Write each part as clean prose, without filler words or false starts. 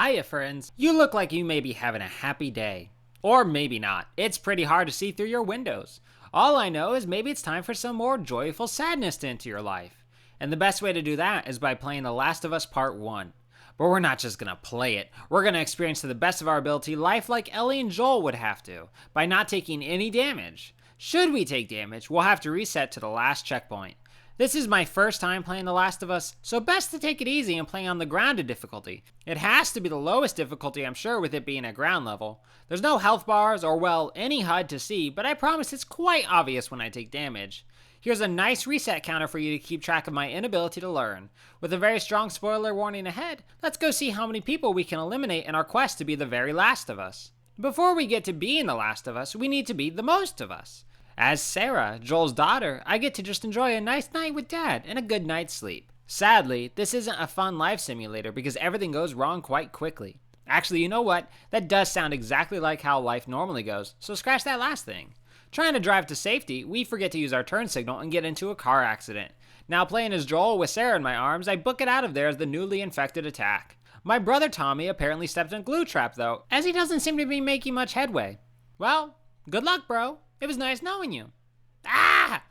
Hiya, friends. You look like you may be having a happy day. Or maybe not. It's pretty hard to see through your windows. All I know is maybe it's time for some more joyful sadness to enter your life. And the best way to do that is by playing The Last of Us Part 1. But we're not just gonna play it. We're gonna experience to the best of our ability life like Ellie and Joel would have to, by not taking any damage. Should we take damage, we'll have to reset to the last checkpoint. This is my first time playing The Last of Us, so best to take it easy and play on the grounded difficulty. It has to be the lowest difficulty, I'm sure, with it being at ground level. There's no health bars or, well, any HUD to see, but I promise it's quite obvious when I take damage. Here's a nice reset counter for you to keep track of my inability to learn. With a very strong spoiler warning ahead, let's go see how many people we can eliminate in our quest to be the very last of us. Before we get to being the last of us, we need to be the most of us. As Sarah, Joel's daughter, I get to just enjoy a nice night with Dad and a good night's sleep. Sadly, this isn't a fun life simulator because everything goes wrong quite quickly. Actually, you know what? That does sound exactly like how life normally goes, so scratch that last thing. Trying to drive to safety, we forget to use our turn signal and get into a car accident. Now playing as Joel with Sarah in my arms, I book it out of there as the newly infected attack. My brother Tommy apparently stepped in a glue trap though, as he doesn't seem to be making much headway. Well, good luck, bro. It was nice knowing you. Ah!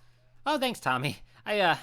Oh, thanks, Tommy. I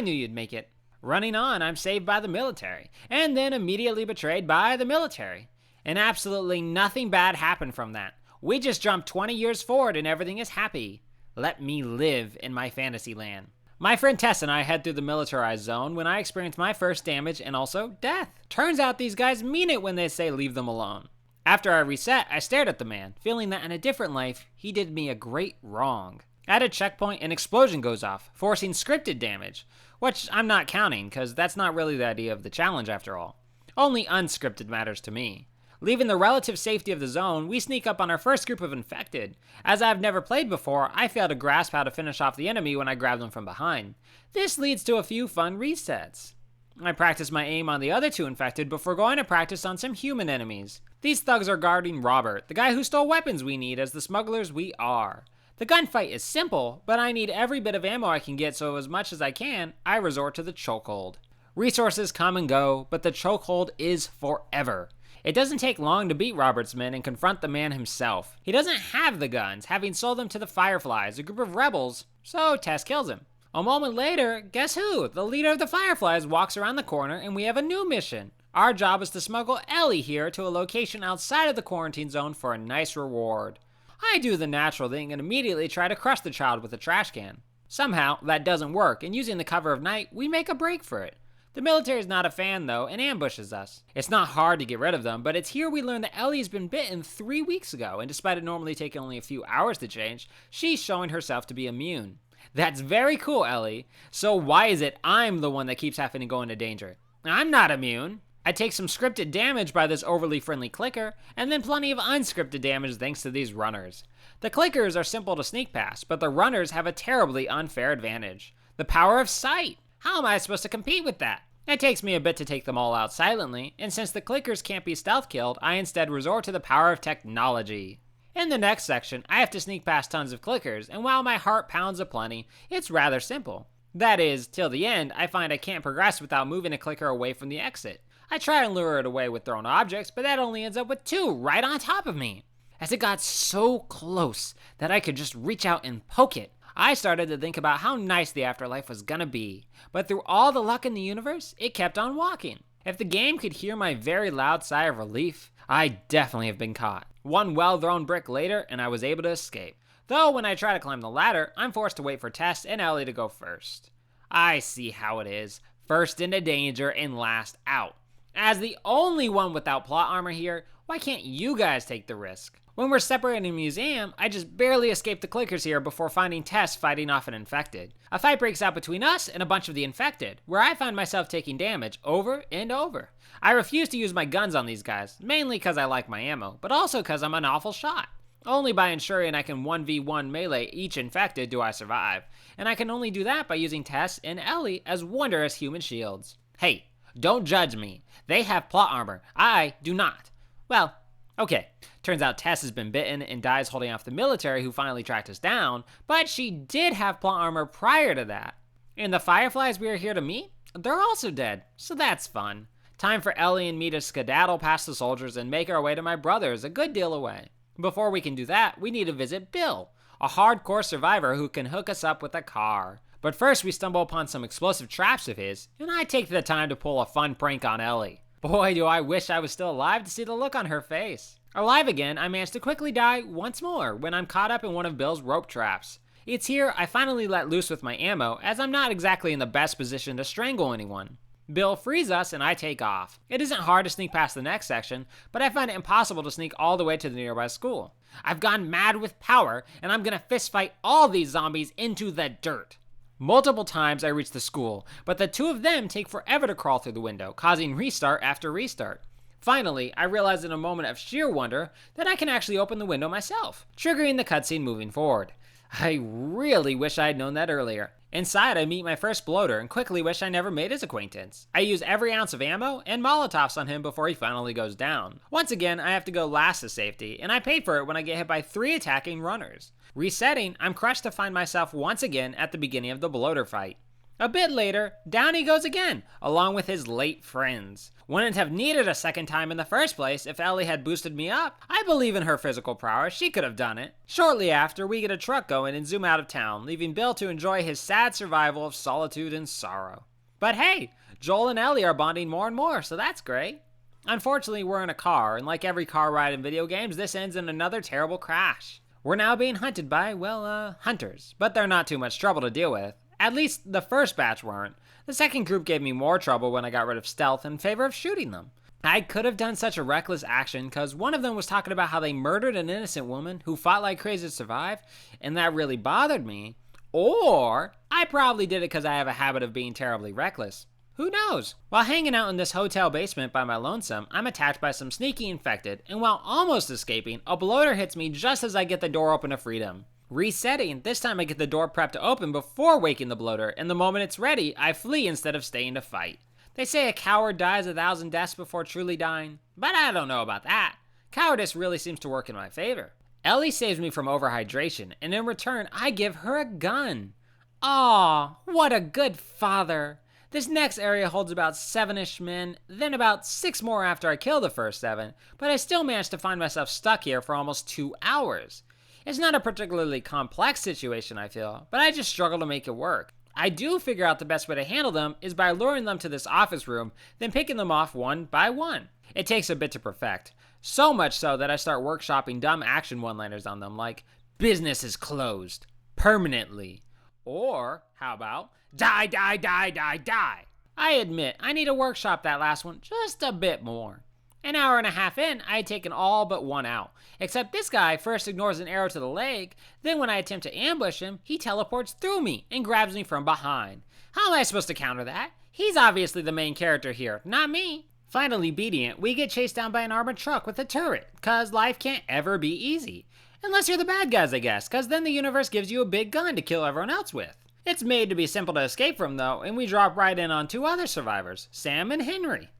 knew you'd make it. Running on, I'm saved by the military, and then immediately betrayed by the military. And absolutely nothing bad happened from that. We just jumped 20 years forward and everything is happy. Let me live in my fantasy land. My friend Tess and I head through the militarized zone when I experienced my first damage and also death. Turns out these guys mean it when they say leave them alone. After I reset, I stared at the man, feeling that in a different life, he did me a great wrong. At a checkpoint, an explosion goes off, forcing scripted damage, which I'm not counting, because that's not really the idea of the challenge after all. Only unscripted matters to me. Leaving the relative safety of the zone, we sneak up on our first group of infected. As I've never played before, I fail to grasp how to finish off the enemy when I grab them from behind. This leads to a few fun resets. I practice my aim on the other two infected before going to practice on some human enemies. These thugs are guarding Robert, the guy who stole weapons we need as the smugglers we are. The gunfight is simple, but I need every bit of ammo I can get, so as much as I can, I resort to the chokehold. Resources come and go, but the chokehold is forever. It doesn't take long to beat Robert's men and confront the man himself. He doesn't have the guns, having sold them to the Fireflies, a group of rebels, so Tess kills him. A moment later, guess who? The leader of the Fireflies walks around the corner and we have a new mission. Our job is to smuggle Ellie here to a location outside of the quarantine zone for a nice reward. I do the natural thing and immediately try to crush the child with a trash can. Somehow, that doesn't work, and using the cover of night, we make a break for it. The military is not a fan though, and ambushes us. It's not hard to get rid of them, but it's here we learn that Ellie has been bitten 3 weeks ago, and despite it normally taking only a few hours to change, she's showing herself to be immune. That's very cool, Ellie. So why is it I'm the one that keeps having to go into danger? I'm not immune. I take some scripted damage by this overly friendly clicker, and then plenty of unscripted damage thanks to these runners. The clickers are simple to sneak past, but the runners have a terribly unfair advantage. The power of sight. How am I supposed to compete with that? It takes me a bit to take them all out silently, and since the clickers can't be stealth killed, I instead resort to the power of technology. In the next section, I have to sneak past tons of clickers, and while my heart pounds aplenty, it's rather simple. That is, till the end, I find I can't progress without moving a clicker away from the exit. I try and lure it away with thrown objects, but that only ends up with 2 right on top of me. As it got so close that I could just reach out and poke it, I started to think about how nice the afterlife was gonna be. But through all the luck in the universe, it kept on walking. If the game could hear my very loud sigh of relief, I definitely have been caught. One well-thrown brick later, and I was able to escape. Though when I try to climb the ladder, I'm forced to wait for Tess and Ellie to go first. I see how it is. First into danger and last out. As the only one without plot armor here, why can't you guys take the risk? When we're separating in a museum, I just barely escape the clickers here before finding Tess fighting off an infected. A fight breaks out between us and a bunch of the infected, where I find myself taking damage over and over. I refuse to use my guns on these guys, mainly because I like my ammo, but also because I'm an awful shot. Only by ensuring I can 1v1 melee each infected do I survive, and I can only do that by using Tess and Ellie as wondrous human shields. Hey, don't judge me. They have plot armor. I do not. Well, okay. Turns out Tess has been bitten and dies holding off the military who finally tracked us down, but she did have plot armor prior to that. And the Fireflies we are here to meet, they're also dead, so that's fun. Time for Ellie and me to skedaddle past the soldiers and make our way to my brother's a good deal away. Before we can do that, we need to visit Bill, a hardcore survivor who can hook us up with a car. But first we stumble upon some explosive traps of his, and I take the time to pull a fun prank on Ellie. Boy, do I wish I was still alive to see the look on her face. Alive again, I manage to quickly die once more when I'm caught up in one of Bill's rope traps. It's here I finally let loose with my ammo, as I'm not exactly in the best position to strangle anyone. Bill frees us and I take off. It isn't hard to sneak past the next section, but I find it impossible to sneak all the way to the nearby school. I've gone mad with power, and I'm gonna fist fight all these zombies into the dirt. Multiple times I reach the school, but the two of them take forever to crawl through the window, causing restart after restart. Finally, I realize in a moment of sheer wonder that I can actually open the window myself, triggering the cutscene moving forward. I really wish I had known that earlier. Inside, I meet my first bloater and quickly wish I never made his acquaintance. I use every ounce of ammo and Molotovs on him before he finally goes down. Once again, I have to go last to safety, and I paid for it when I get hit by 3 attacking runners. Resetting, I'm crushed to find myself once again at the beginning of the bloater fight. A bit later, down he goes again, along with his late friends. Wouldn't have needed a second time in the first place if Ellie had boosted me up. I believe in her physical prowess, she could have done it. Shortly after, we get a truck going and zoom out of town, leaving Bill to enjoy his sad survival of solitude and sorrow. But hey, Joel and Ellie are bonding more and more, so that's great. Unfortunately, we're in a car, and like every car ride in video games, this ends in another terrible crash. We're now being hunted by, hunters, but they're not too much trouble to deal with. At least the first batch weren't. The second group gave me more trouble when I got rid of stealth in favor of shooting them. I could have done such a reckless action because one of them was talking about how they murdered an innocent woman who fought like crazy to survive, and that really bothered me. Or I probably did it because I have a habit of being terribly reckless. Who knows? While hanging out in this hotel basement by my lonesome, I'm attacked by some sneaky infected, and while almost escaping, a bloater hits me just as I get the door open to freedom. Resetting, this time I get the door prepped to open before waking the bloater, and the moment it's ready, I flee instead of staying to fight. They say a coward dies 1,000 deaths before truly dying, but I don't know about that. Cowardice really seems to work in my favor. Ellie saves me from overhydration, and in return, I give her a gun. Aw, what a good father. This next area holds about 7-ish men, then about 6 more after I kill the first 7, but I still manage to find myself stuck here for almost 2 hours. It's not a particularly complex situation, I feel, but I just struggle to make it work. I do figure out the best way to handle them is by luring them to this office room, then picking them off one by one. It takes a bit to perfect, so much so that I start workshopping dumb action one-liners on them like, "Business is closed. Permanently." Or, how about, "Die, die, die, die, die." I admit, I need to workshop that last one just a bit more. An hour and a half in, I had taken all but one out. Except this guy first ignores an arrow to the leg, then when I attempt to ambush him, he teleports through me and grabs me from behind. How am I supposed to counter that? He's obviously the main character here, not me. Finally beating it, we get chased down by an armored truck with a turret, cause life can't ever be easy. Unless you're the bad guys, I guess, cause then the universe gives you a big gun to kill everyone else with. It's made to be simple to escape from though, and we drop right in on 2 other survivors, Sam and Henry.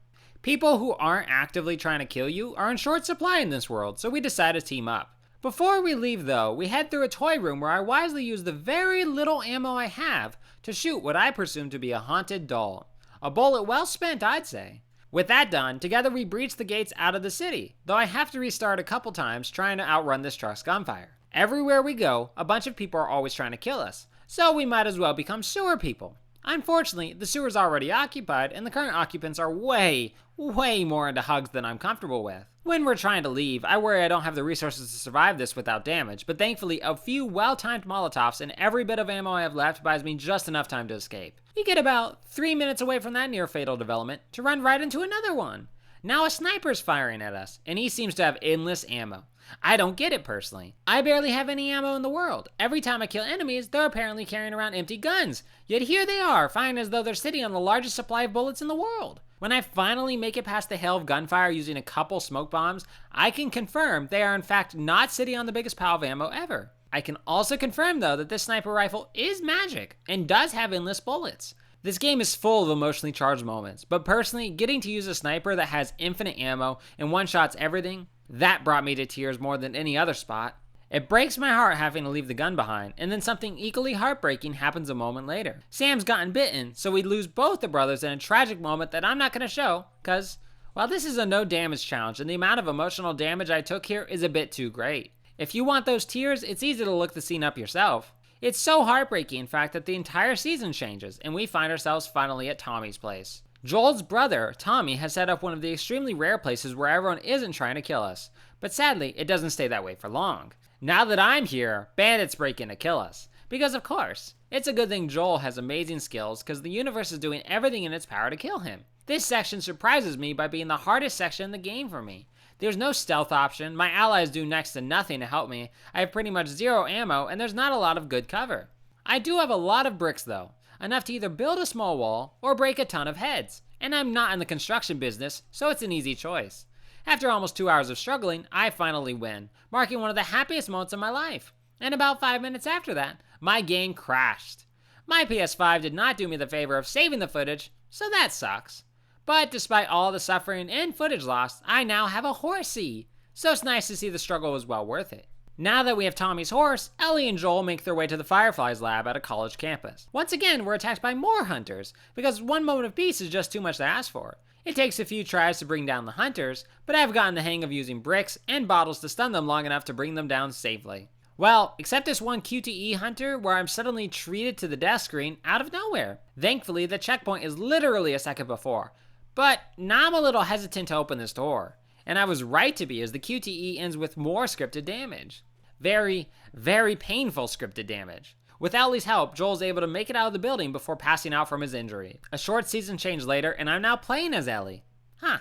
People who aren't actively trying to kill you are in short supply in this world, so we decide to team up. Before we leave though, we head through a toy room where I wisely use the very little ammo I have to shoot what I presume to be a haunted doll. A bullet well spent, I'd say. With that done, together we breach the gates out of the city, though I have to restart a couple times trying to outrun this truck's gunfire. Everywhere we go, a bunch of people are always trying to kill us, so we might as well become sewer people. Unfortunately, the sewer's already occupied, and the current occupants are way more into hugs than I'm comfortable with. When we're trying to leave, I worry I don't have the resources to survive this without damage, but thankfully, a few well-timed Molotovs and every bit of ammo I have left buys me just enough time to escape. We get about 3 minutes away from that near-fatal development to run right into another one. Now a sniper's firing at us, and he seems to have endless ammo. I don't get it personally. I barely have any ammo in the world. Every time I kill enemies, they're apparently carrying around empty guns. Yet here they are, firing as though they're sitting on the largest supply of bullets in the world. When I finally make it past the hail of gunfire using a couple smoke bombs, I can confirm they are in fact not sitting on the biggest pile of ammo ever. I can also confirm though that this sniper rifle is magic and does have endless bullets. This game is full of emotionally charged moments, but personally, getting to use a sniper that has infinite ammo and one-shots everything, that brought me to tears more than any other spot. It breaks my heart having to leave the gun behind, and then something equally heartbreaking happens a moment later. Sam's gotten bitten, so we lose both the brothers in a tragic moment that I'm not going to show, because, well, this is a no damage challenge, and the amount of emotional damage I took here is a bit too great. If you want those tears, it's easy to look the scene up yourself. It's so heartbreaking, in fact, that the entire season changes, and we find ourselves finally at Tommy's place. Joel's brother, Tommy, has set up one of the extremely rare places where everyone isn't trying to kill us, but sadly, it doesn't stay that way for long. Now that I'm here, bandits break in to kill us. Because of course, it's a good thing Joel has amazing skills because the universe is doing everything in its power to kill him. This section surprises me by being the hardest section in the game for me. There's no stealth option, my allies do next to nothing to help me, I have pretty much zero ammo, and there's not a lot of good cover. I do have a lot of bricks though, enough to either build a small wall or break a ton of heads, and I'm not in the construction business, so it's an easy choice. After almost 2 hours of struggling, I finally win, marking one of the happiest moments of my life. And about 5 minutes after that, my game crashed. My PS5 did not do me the favor of saving the footage, so that sucks. But despite all the suffering and footage lost, I now have a horsey. So it's nice to see the struggle was well worth it. Now that we have Tommy's horse, Ellie and Joel make their way to the Fireflies lab at a college campus. Once again, we're attacked by more hunters, because one moment of peace is just too much to ask for. It takes a few tries to bring down the hunters, but I've gotten the hang of using bricks and bottles to stun them long enough to bring them down safely. Well, except this one QTE hunter where I'm suddenly treated to the death screen out of nowhere. Thankfully, the checkpoint is literally a second before. But now I'm a little hesitant to open this door. And I was right to be, as the QTE ends with more scripted damage. Very, very painful scripted damage. With Ellie's help, Joel's able to make it out of the building before passing out from his injury. A short season change later, and I'm now playing as Ellie. Huh.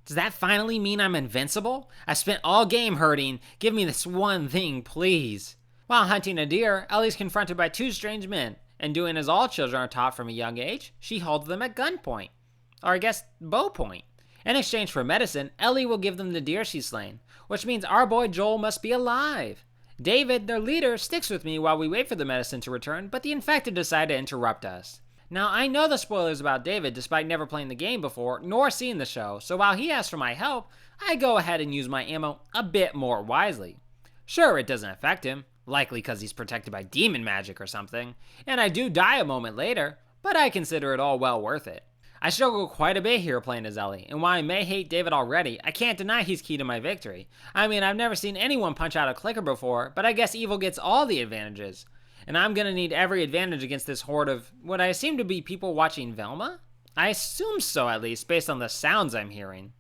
Does that finally mean I'm invincible? I spent all game hurting. Give me this one thing, please. While hunting a deer, Ellie's confronted by two strange men, and doing as all children are taught from a young age, she holds them at gunpoint. Or I guess, bow point. In exchange for medicine, Ellie will give them the deer she's slain, which means our boy Joel must be alive. David, their leader, sticks with me while we wait for the medicine to return, but the infected decide to interrupt us. Now, I know the spoilers about David despite never playing the game before, nor seeing the show, so while he asks for my help, I go ahead and use my ammo a bit more wisely. Sure, it doesn't affect him, likely because he's protected by demon magic or something, and I do die a moment later, but I consider it all well worth it. I struggle quite a bit here playing as Ellie, and while I may hate David already, I can't deny he's key to my victory. I mean, I've never seen anyone punch out a clicker before, but I guess evil gets all the advantages. And I'm gonna need every advantage against this horde of what I assume to be people watching Velma? I assume so, at least, based on the sounds I'm hearing.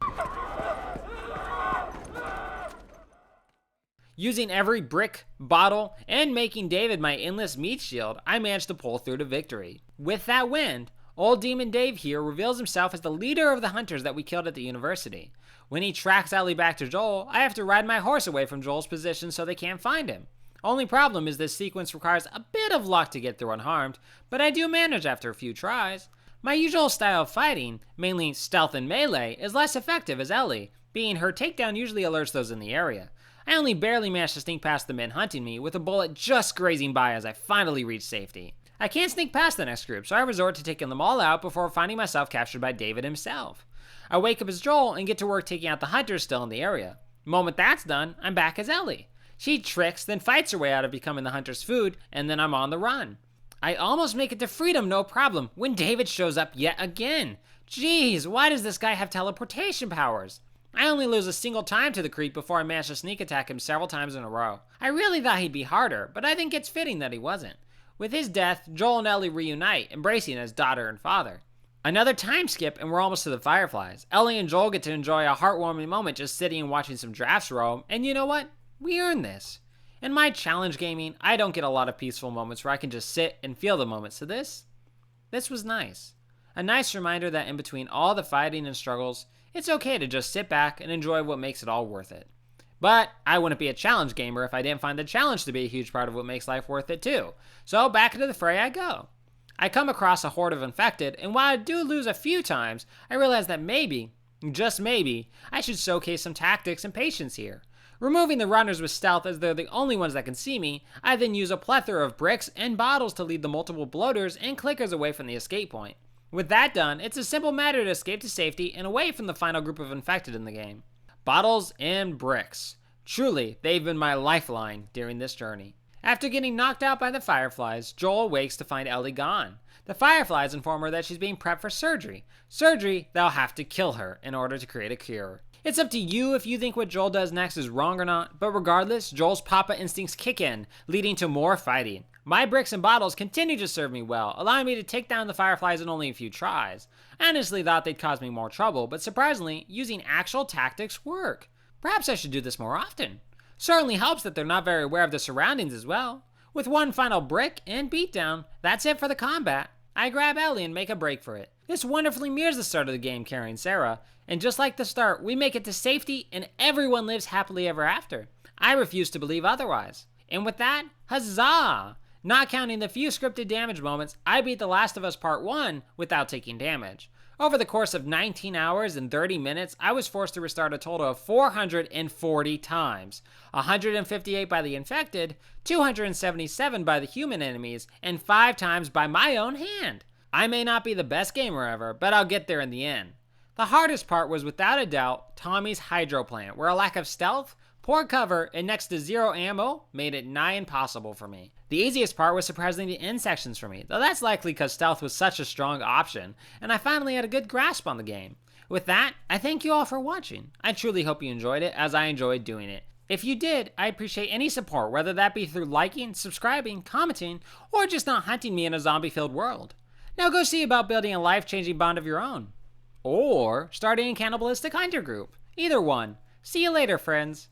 Using every brick, bottle, and making David my endless meat shield, I managed to pull through to victory. With that win, Old Demon Dave here reveals himself as the leader of the hunters that we killed at the university. When he tracks Ellie back to Joel, I have to ride my horse away from Joel's position so they can't find him. Only problem is this sequence requires a bit of luck to get through unharmed, but I do manage after a few tries. My usual style of fighting, mainly stealth and melee, is less effective as Ellie, being her takedown usually alerts those in the area. I only barely managed to sneak past the men hunting me, with a bullet just grazing by as I finally reach safety. I can't sneak past the next group, so I resort to taking them all out before finding myself captured by David himself. I wake up as Joel and get to work taking out the hunters still in the area. The moment that's done, I'm back as Ellie. She tricks, then fights her way out of becoming the hunter's food, and then I'm on the run. I almost make it to freedom no problem when David shows up yet again. Jeez, why does this guy have teleportation powers? I only lose a single time to the creep before I manage to sneak attack him several times in a row. I really thought he'd be harder, but I think it's fitting that he wasn't. With his death, Joel and Ellie reunite, embracing as daughter and father. Another time skip and we're almost to the Fireflies. Ellie and Joel get to enjoy a heartwarming moment just sitting and watching some drafts roam, and you know what? We earned this. In my challenge gaming, I don't get a lot of peaceful moments where I can just sit and feel the moment, so this was nice. A nice reminder that in between all the fighting and struggles, it's okay to just sit back and enjoy what makes it all worth it. But I wouldn't be a challenge gamer if I didn't find the challenge to be a huge part of what makes life worth it too. So back into the fray I go. I come across a horde of infected, and while I do lose a few times, I realize that maybe, just maybe, I should showcase some tactics and patience here. Removing the runners with stealth as they're the only ones that can see me, I then use a plethora of bricks and bottles to lead the multiple bloaters and clickers away from the escape point. With that done, it's a simple matter to escape to safety and away from the final group of infected in the game. Bottles and bricks. Truly, they've been my lifeline during this journey. After getting knocked out by the Fireflies, Joel awakes to find Ellie gone. The Fireflies inform her that she's being prepped for surgery. Surgery, they'll have to kill her in order to create a cure. It's up to you if you think what Joel does next is wrong or not, but regardless, Joel's Papa instincts kick in, leading to more fighting. My bricks and bottles continue to serve me well, allowing me to take down the Fireflies in only a few tries. I honestly thought they'd cause me more trouble, but surprisingly, using actual tactics work. Perhaps I should do this more often. Certainly helps that they're not very aware of the surroundings as well. With one final brick and beatdown, that's it for the combat. I grab Ellie and make a break for it. This wonderfully mirrors the start of the game carrying Sarah, and just like the start, we make it to safety and everyone lives happily ever after. I refuse to believe otherwise. And with that, huzzah! Not counting the few scripted damage moments, I beat The Last of Us Part 1 without taking damage. Over the course of 19 hours and 30 minutes, I was forced to restart a total of 440 times. 158 by the infected, 277 by the human enemies, and 5 times by my own hand. I may not be the best gamer ever, but I'll get there in the end. The hardest part was without a doubt Tommy's hydro plant, where a lack of stealth, poor cover, and next to zero ammo made it nigh impossible for me. The easiest part was surprisingly the end sections for me, though that's likely because stealth was such a strong option, and I finally had a good grasp on the game. With that, I thank you all for watching. I truly hope you enjoyed it, as I enjoyed doing it. If you did, I appreciate any support, whether that be through liking, subscribing, commenting, or just not hunting me in a zombie-filled world. Now go see about building a life-changing bond of your own. Or starting a cannibalistic hunter group. Either one. See you later, friends.